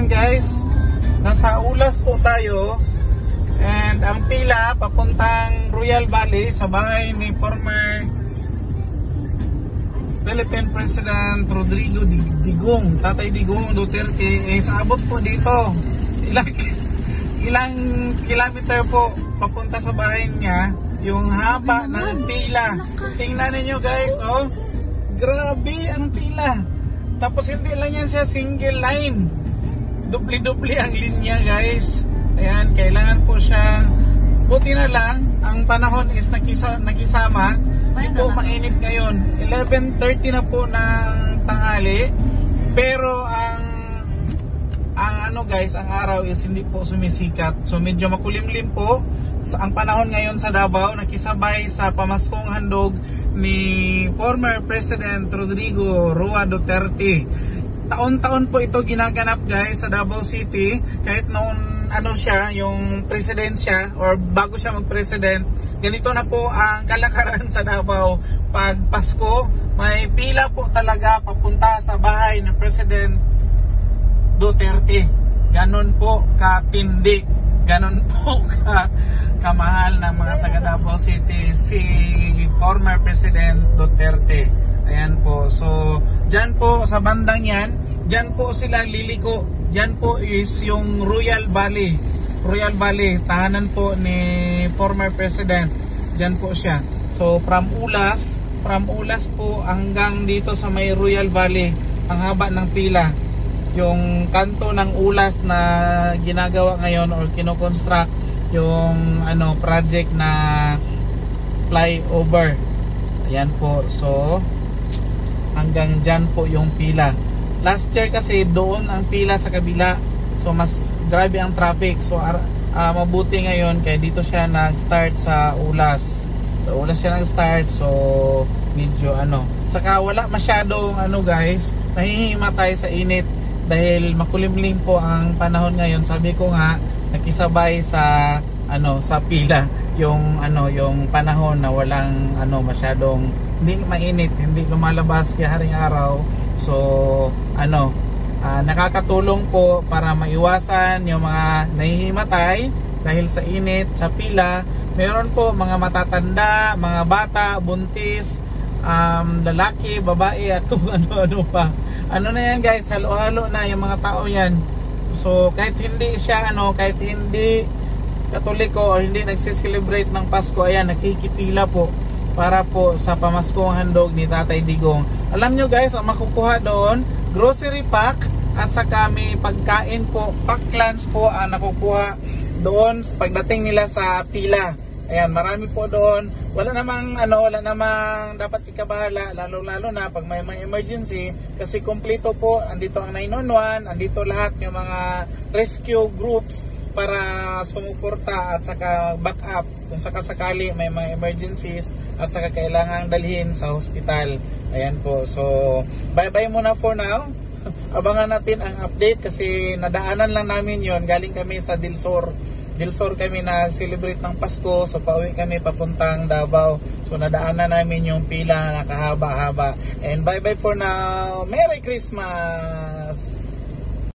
ngayon guys, nasa Ulas po tayo. And ang pila papuntang Royal Valley sa bahay ni former Philippine President Rodrigo Digong, Tatay Digong Duterte. Sa abot po dito, ilang kilometer po papunta sa bahay niya. Yung haba ng pila, tingnan niyo guys, oh, grabe ang pila. Tapos hindi lang yan siya single line, dubli-dubli ang linya guys. Ayan, kailangan po siyang, buti na lang ang panahon is nakisama. Hindi po mainit ngayon, 11:30 na po ng tanghali. Pero ang ano guys, ang araw is hindi po sumisikat, so medyo makulimlim po ang panahon ngayon sa Davao, nakisabay sa pamaskong handog ni former President Rodrigo Roa Duterte. Taon-taon po ito ginaganap guys sa Davao City, kahit noon ano siya, yung president siya or bago siya mag-president. Ganito na po ang kalakaran sa Davao pag Pasko, may pila po talaga papunta sa bahay ng President Duterte. Ganon po katindi, ganon po kamahal ng mga taga Davao City si former President Duterte. Ayan po, so dyan po sa bandang yan, dyan po sila liliko. Dyan po is yung Royal Valley, tahanan po ni former President. Dyan po siya. So from Ulas po hanggang dito sa may Royal Valley, ang haba ng pila. Yung kanto ng Ulas na ginagawa ngayon or kinoconstruct, yung ano project na flyover. Ayan po, so hanggang dyan po yung pila. Last year kasi doon ang pila sa kabila, so mas grabe ang traffic. So mabuti ngayon kaya dito siya nag-start sa Ulas. So Ulas siya nag-start, so medyo ano, saka wala masyadong ano guys, nahihimatay sa init dahil makulimlim po ang panahon ngayon. Sabi ko nga, nakisabay sa ano, sa pila yung ano, yung panahon na walang ano, masyadong hindi mainit, hindi lumalabas haring araw. So ano, nakakatulong po para maiwasan yung mga nahihimatay dahil sa init, sa pila. Meron po mga matatanda, mga bata, buntis, lalaki, babae, at kung ano-ano pa. Ano na yan guys, halo-halo na yung mga tao yan. So kahit hindi siya ano, kahit hindi Katoliko o hindi nagsiselebrate ng Pasko, ayan, nakikipila po para po sa pamaskong handog ni Tatay Digong. Alam nyo guys, ang makukuha doon, grocery pack at saka may pagkain po, pack lunch po ang nakukuha doon pagdating nila sa pila. Ayan, marami po doon. Wala namang ano, wala namang dapat ikabahala, lalo na pag may emergency, kasi kompleto po. Andito ang 911, andito lahat yung mga rescue groups para sumuporta at saka back up kung sakasakali may mga emergencies at saka kailangang dalhin sa hospital. Ayan po, so bye bye muna for now. Abangan natin ang update kasi nadaanan lang namin yon, galing kami sa Dilsor kami nag-celebrate ng Pasko, so pauwi kami papuntang Davao. So nadaanan namin yung pila na kahaba-haba. And bye bye for now. Merry Christmas!